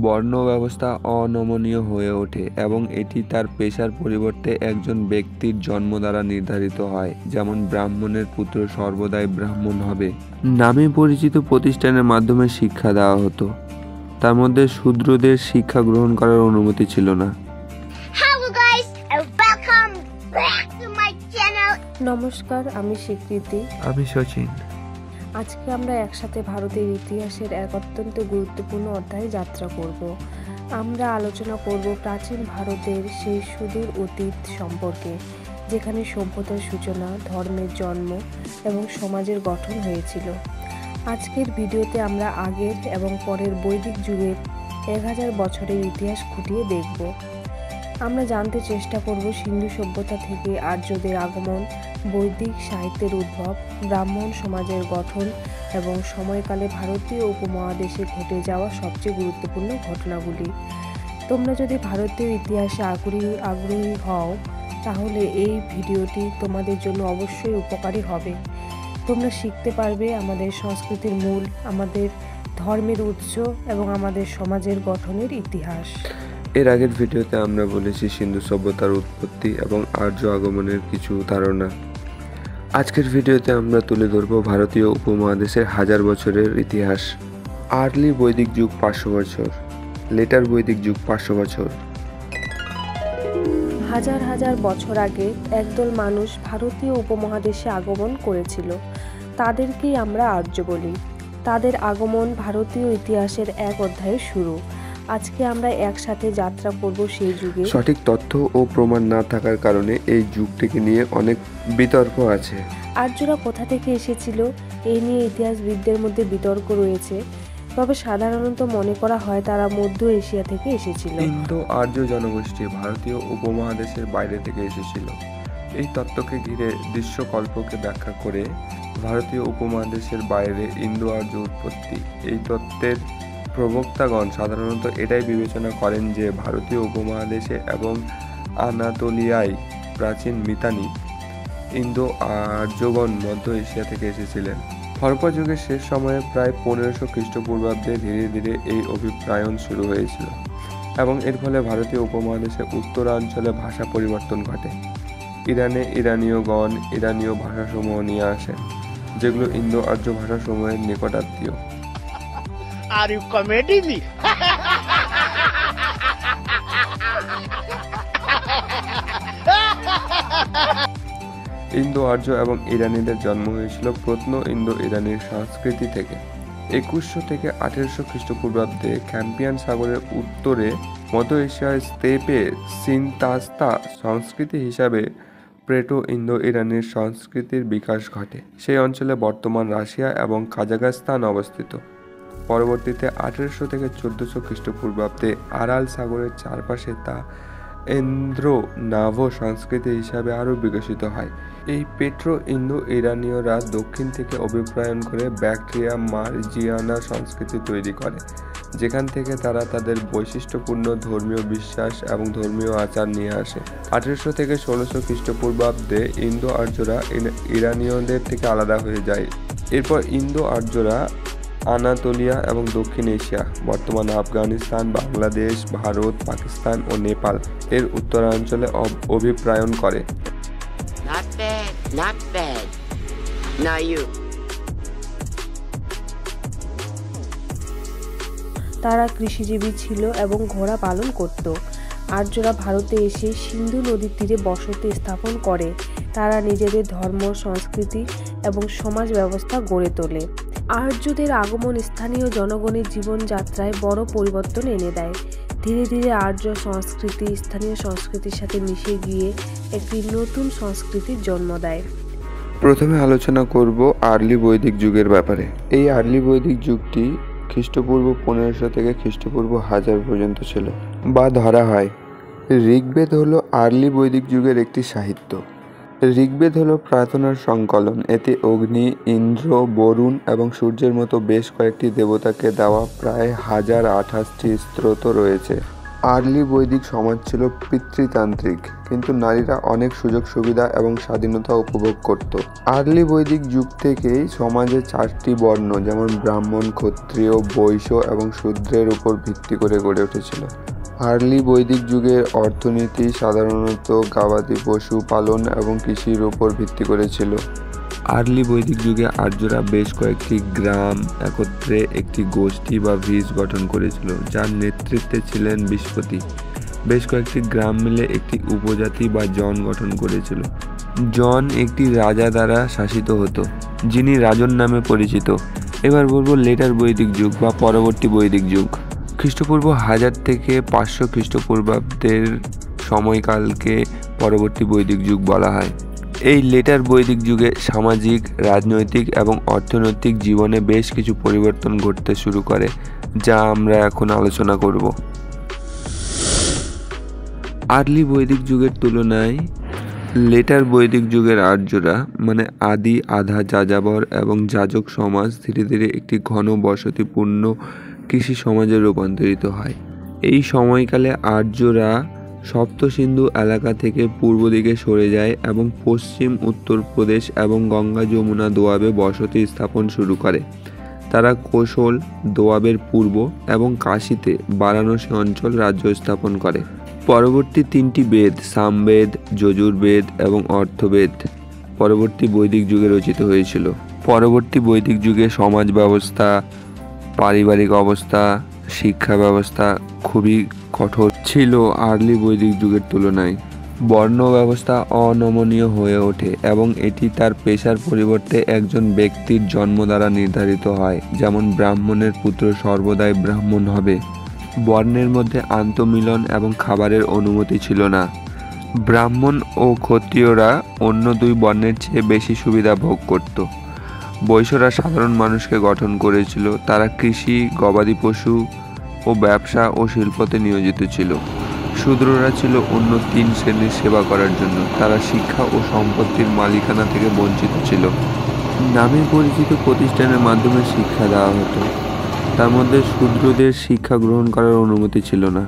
বর্ণ ব্যবস্থা অনমনীয় হয়ে ওঠে এবং এটি তার পেশার পরিবর্তে একজন ব্যক্তির জন্ম দ্বারা নির্ধারিত হয়, যেমন ব্রাহ্মণের পুত্র সর্বদাই ব্রাহ্মণ হবে। নামে পরিচিত প্রতিষ্ঠানের মাধ্যমে শিক্ষা দেওয়া হতো, তার মধ্যে শূদ্রদের শিক্ষা গ্রহণ করার অনুমতি ছিল না। Hello guys and welcome back to my channel. নমস্কার, আমি স্বীকৃতি। আমি সচিন। আজকে আমরা একসাথে ভারতের ইতিহাসের এক অত্যন্ত গুরুত্বপূর্ণ অধ্যায়ে যাত্রা করব। আমরা আলোচনা করব প্রাচীন ভারতের সেই সুদূর অতীত সম্পর্কে, যেখানে সভ্যতার সূচনা, ধর্মের জন্ম এবং সমাজের গঠন হয়েছিল। আজকের ভিডিওতে আমরা আগের এবং পরের বৈদিক যুগের 1000 বছরের ইতিহাস খুঁটিয়ে দেখব। আমরা জানতে চেষ্টা করব সিন্ধু সভ্যতা থেকে আর্যদের আগমন, বৈদিক সাহিত্যের উদ্ভব, ব্রাহ্মণ সমাজের গঠন এবং সময়কালে ভারতীয় উপমহাদেশে ঘটে যাওয়া সবচেয়ে গুরুত্বপূর্ণ ঘটনাগুলি। তোমরা যদি ভারতীয় ইতিহাসে আগ্রহী হও, তাহলে এই ভিডিওটি তোমাদের জন্য অবশ্যই উপকারী হবে। তোমরা শিখতে পারবে আমাদের সংস্কৃতির মূল, আমাদের ধর্মের উৎস এবং আমাদের সমাজের গঠনের ইতিহাস। এর আগের ভিডিওতে আমরা বলেছি সিন্ধু সভ্যতার উৎপত্তি এবং আর্য আগমনের কিছু ধারণা। আজকের ভিডিওতে আমরা তুলে ধরব ভারতীয় উপমহাদেশের 1000 বছরের ইতিহাস। আর্লি বৈদিক যুগ 500 বছর, লেটার বৈদিক যুগ 500 বছর। হাজার হাজার বছর আগে একদল মানুষ ভারতীয় উপমহাদেশে আগমন করেছিল। তাদেরকেই আমরা আর্য বলি। তাদের আগমন ভারতীয় ইতিহাসের এক অধ্যায়ের শুরু। আজকে আমরা একসাথে যাত্রা করব সেই যুগে। সঠিক তথ্য ও প্রমাণ না থাকার কারণে এই যুগটিকে নিয়ে অনেক বিতর্ক আছে। আর্যরা কোথা থেকে এসেছিল এই নিয়ে ইতিহাসবিদদের মধ্যে বিতর্ক রয়েছে, তবে সাধারণত মনে করা হয় তারা মধ্য এশিয়া থেকে এসেছিল। ইন্দো আর্য জনগোষ্ঠী ভারতীয় উপমহাদেশের বাইরে থেকে এসেছিল। এই তত্ত্বকে ঘিরে দৃশ্যকল্পকে ব্যাখ্যা করে ভারতীয় উপমহাদেশের বাইরে ইন্দো আর্য উৎপত্তি। এই তত্ত্বের প্রবক্তাগণ সাধারণত এটাই বিবেচনা করেন যে ভারতীয় উপমহাদেশে এবং আনাতোলিয়ায় প্রাচীন মিতানি ইন্দো আর্যগণ মধ্য এশিয়া থেকে এসেছিলেন। হরপ্পা যুগের শেষ সময়ে প্রায় 1500 খ্রিস্টপূর্বাব্দে ধীরে ধীরে এই অভিপ্রায়ন শুরু হয়েছিল এবং এর ফলে ভারতীয় উপমহাদেশে উত্তরাঞ্চলে ভাষা পরিবর্তন ঘটে। ইরানে ইরানীয়গণ ইরানীয় ভাষাসমূহ নিয়ে আসেন, যেগুলো ইন্দো আর্য ভাষাসমূহের নিকটাত্মীয়। Are you comedy me? ইন্দো আর্য এবং ইরানিদের জন্ম হয়েছিল প্রত্ন ইন্দো ইরানির সংস্কৃতি থেকে। 2100 থেকে 1800 খ্রিস্টপূর্বাব্দে ক্যাম্পিয়ান সাগরের উত্তরে মধ্য এশিয়ার স্তেপে সিনতাস্তা সংস্কৃতি হিসাবে প্রেটো ইন্দো ইরানির সংস্কৃতির বিকাশ ঘটে। সেই অঞ্চলে বর্তমান রাশিয়া এবং কাজাখস্তান অবস্থিত। পরবর্তীতে 1800 থেকে 1400 খ্রিস্টপূর্বাব্দে আরাল সাগরের চারপাশে তা ইন্দ্র নাভো সংস্কৃতি হিসাবে আরও বিকশিত হয়। এই পেট্রো ইন্দো ইরানীয়রা দক্ষিণ থেকে অভিপ্রায়ন করে ব্যাকট্রিয়া মার্জিয়ানা সংস্কৃতি তৈরি করে, যেখান থেকে তারা তাদের বৈশিষ্ট্যপূর্ণ ধর্মীয় বিশ্বাস এবং ধর্মীয় আচার নিয়ে আসে। 1800 থেকে 1600 খ্রিস্টপূর্বাব্দে ইন্দো আর্যরা ইরানীয়দের থেকে আলাদা হয়ে যায়। এরপর ইন্দো আর্যরা আনাতোলিয়া এবং দক্ষিণ এশিয়া, বর্তমান আফগানিস্তান, বাংলাদেশ, ভারত, পাকিস্তান ও নেপাল এর উত্তরাঞ্চলে অভিপ্রায়ন করে। Not bad, not bad. Now you. তারা কৃষিজীবী ছিল এবং ঘোড়া পালন করত। আর্যরা ভারতে এসে সিন্ধু নদীর তীরে বসতি স্থাপন করে। তারা নিজেদের ধর্ম, সংস্কৃতি এবং সমাজ ব্যবস্থা গড়ে তোলে। আর্যদের আগমন স্থানীয় জনগণের জীবনযাত্রায় বড় পরিবর্তন এনে দেয়। ধীরে ধীরে আর্য সংস্কৃতি স্থানীয় সংস্কৃতির সাথে মিশে গিয়ে একটি নতুন সংস্কৃতির জন্ম দেয়। প্রথমে আলোচনা করব আর্লি বৈদিক যুগের ব্যাপারে। এই আর্লি বৈদিক যুগটি খ্রিস্টপূর্ব 1500 থেকে খ্রিস্টপূর্ব 1000 পর্যন্ত ছিল বা ধরা হয়। ঋগ্বেদ হলো আর্লি বৈদিক যুগের একটি সাহিত্য। ঋগ্বেদ হলো প্রার্থনার সংকলন। এতে অগ্নি, ইন্দ্র, বরুণ এবং সূর্যের মতো বেশ কয়েকটি দেবতাকে দেওয়া প্রায় 1028টি স্তোত্র রয়েছে। আর্লি বৈদিক সমাজ ছিল পিতৃতান্ত্রিক, কিন্তু নারীরা অনেক সুযোগ সুবিধা এবং স্বাধীনতা উপভোগ করত। আর্লি বৈদিক যুগ থেকেই সমাজে 4টি বর্ণ যেমন ব্রাহ্মণ, ক্ষত্রিয়, বৈশ্য এবং শূদ্রের উপর ভিত্তি করে গড়ে উঠেছিল। আর্লি বৈদিক যুগের অর্থনীতি সাধারণত গবাদি পশু পালন এবং কৃষির উপর ভিত্তি করেছিল। আর্লি বৈদিক যুগে আর্যরা বেশ কয়েকটি গ্রাম একত্রে একটি গোষ্ঠী বা ভিজ গঠন করেছিল, যার নেতৃত্বে ছিলেন বৃহস্পতি। বেশ কয়েকটি গ্রাম মিলে একটি উপজাতি বা জন গঠন করেছিল। জন একটি রাজা দ্বারা শাসিত হতো, যিনি রাজন নামে পরিচিত। এবার বলবো লেটার বৈদিক যুগ বা পরবর্তী বৈদিক যুগ। খ্রিস্টপূর্ব 1000 থেকে 500 খ্রিস্টপূর্বাব্দের সময়কালকে পরবর্তী বৈদিক যুগ বলা হয়। এই লেটার বৈদিক যুগে সামাজিক, রাজনৈতিক এবং অর্থনৈতিক জীবনে বেশ কিছু পরিবর্তন ঘটতে শুরু করে, যা আমরা এখন আলোচনা করব। আর্লি বৈদিক যুগের তুলনায় লেটার বৈদিক যুগের আর্যরা মানে আদি, আধা যাযাবর এবং যাজক সমাজ ধীরে ধীরে একটি ঘন বসতিপূর্ণ কৃষি সমাজে রূপান্তরিত হয়। এই সময়কালে আর্যরা সপ্ত সিন্ধু এলাকা থেকে পূর্ব দিকে সরে যায় এবং পশ্চিম উত্তরপ্রদেশ এবং গঙ্গা যমুনা দোয়াবে বসতি স্থাপন শুরু করে। তারা কোশল, দোয়াবের পূর্ব এবং কাশীতে বারাণসী অঞ্চল রাজ্য স্থাপন করে। পরবর্তী 3টি বেদ সামবেদ, যজুর্বেদ এবং অর্থবেদ পরবর্তী বৈদিক যুগে রচিত হয়েছিল। পরবর্তী বৈদিক যুগে সমাজ ব্যবস্থা, পারিবারিক অবস্থা, শিক্ষা ব্যবস্থা খুবই কঠোর ছিল আর্লি বৈদিক যুগের তুলনায়। বর্ণ ব্যবস্থা অনমনীয় হয়ে ওঠে এবং এটি তার পেশার পরিবর্তে একজন ব্যক্তির জন্ম দ্বারা নির্ধারিত হয়, যেমন ব্রাহ্মণের পুত্র সর্বদাই ব্রাহ্মণ হবে। বর্ণের মধ্যে আন্তঃমিলন এবং খাবারের অনুমতি ছিল না। ব্রাহ্মণ ও ক্ষত্রিয়রা অন্য 2 বর্ণের চেয়ে বেশি সুবিধা ভোগ করত। বৈশ্যরা সাধারণ মানুষকে গঠন করেছিল। তারা কৃষি, গবাদি পশু ও ব্যবসা ও শিল্পতে নিয়োজিত ছিল। শূদ্ররা ছিল অন্য 3 শ্রেণীর সেবা করার জন্য। তারা শিক্ষা ও সম্পত্তির মালিকানা থেকে বঞ্চিত ছিল। নামে পরিচিত প্রতিষ্ঠানের মাধ্যমে শিক্ষা দেওয়া হতো, তার মধ্যে শূদ্রদের শিক্ষা গ্রহণ করার অনুমতি ছিল না।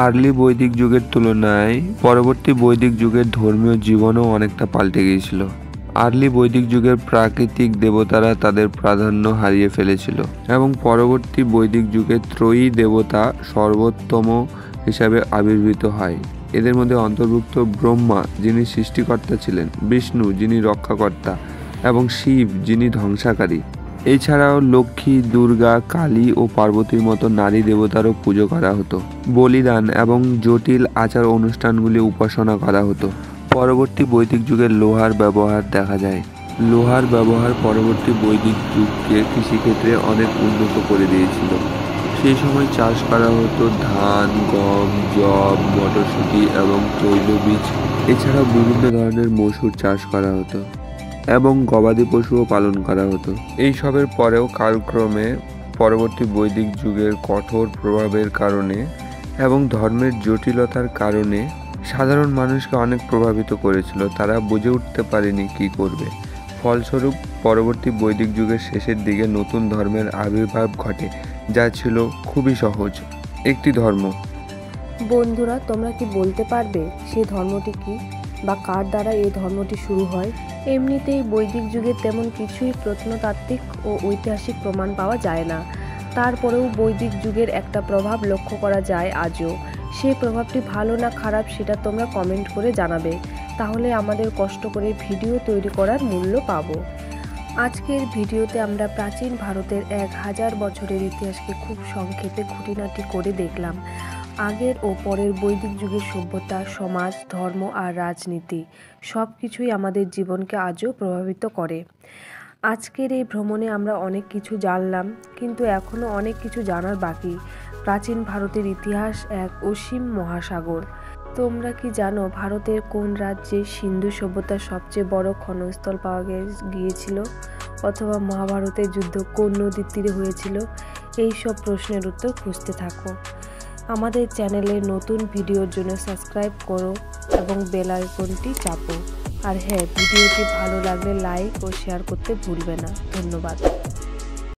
আর্লি বৈদিক যুগের তুলনায় পরবর্তী বৈদিক যুগের ধর্মীয় জীবনও অনেকটা পাল্টে গিয়েছিল। আর্লি বৈদিক যুগের প্রাকৃতিক দেবতারা তাদের প্রাধান্য হারিয়ে ফেলেছিল এবং পরবর্তী বৈদিক যুগে ত্রয়ী দেবতা সর্বোত্তম হিসাবে আবির্ভূত হয়। এদের মধ্যে অন্তর্ভুক্ত ব্রহ্মা, যিনি সৃষ্টিকর্তা ছিলেন, বিষ্ণু, যিনি রক্ষাকর্তা, এবং শিব, যিনি ধ্বংসাকারী। এছাড়াও লক্ষ্মী, দুর্গা, কালী ও পার্বতীর মতো নারী দেবতারও পুজো করা হতো। বলিদান এবং জটিল আচার অনুষ্ঠানগুলি উপাসনা করা হতো। পরবর্তী বৈদিক যুগে লোহার ব্যবহার দেখা যায়। লোহার ব্যবহার পরবর্তী বৈদিক যুগকে কৃষিক্ষেত্রে অনেক উন্নত করে দিয়েছিল। সেই সময় চাষ করা হতো ধান, গম, যব, মটরশুঁটি এবং তৈলবীজ। এছাড়াও বিভিন্ন ধরনের মসুর চাষ করা হতো এবং গবাদি পশুও পালন করা হতো। এইসবের পরেও কালক্রমে পরবর্তী বৈদিক যুগের কঠোর প্রভাবের কারণে এবং ধর্মের জটিলতার কারণে সাধারণ মানুষকে অনেক প্রভাবিত করেছিল। তারা বুঝে উঠতে পারেনি কী করবে। ফলস্বরূপ পরবর্তী বৈদিক যুগের শেষের দিকে নতুন ধর্মের আবির্ভাব ঘটে, যা ছিল খুবই সহজ একটি ধর্ম। বন্ধুরা, তোমরা কি বলতে পারবে সেই ধর্মটি কি বা কার দ্বারা এই ধর্মটি শুরু হয়? এমনিতেই বৈদিক যুগে তেমন কিছুই প্রত্নতাত্ত্বিক ও ঐতিহাসিক প্রমাণ পাওয়া যায় না। তারপরেও বৈদিক যুগের একটা প্রভাব লক্ষ্য করা যায় আজও। সেই প্রভাবটি ভালো না খারাপ সেটা তোমরা কমেন্ট করে জানাবে, তাহলে আমাদের কষ্ট করে ভিডিও তৈরি করার মূল্য পাবো। আজকের ভিডিওতে আমরা প্রাচীন ভারতের 1000 বছরের ইতিহাসকে খুব সংক্ষেপে খুঁটিনাটি করে দেখলাম। আগের ও পরের বৈদিক যুগের সভ্যতা, সমাজ, ধর্ম আর রাজনীতি সব কিছুই আমাদের জীবনকে আজও প্রভাবিত করে। আজকের এই ভ্রমণে আমরা অনেক কিছু জানলাম, কিন্তু এখনও অনেক কিছু জানার বাকি। প্রাচীন ভারতের ইতিহাস এক অসীম মহাসাগর। তোমরা কি জানো ভারতের কোন রাজ্যে সিন্ধু সভ্যতার সবচেয়ে বড় খননস্থল পাওয়া গিয়েছিল? অথবা মহাভারতের যুদ্ধ কোন নদীর তীরে হয়েছিল? এই সব প্রশ্নের উত্তর খুঁজতে থাকো। আমাদের চ্যানেলে নতুন ভিডিওর জন্য সাবস্ক্রাইব করো এবং বেল আইকনটি চাপো। আর হ্যাঁ, ভিডিওটি ভালো লাগলে লাইক ও শেয়ার করতে ভুলবে না। ধন্যবাদ।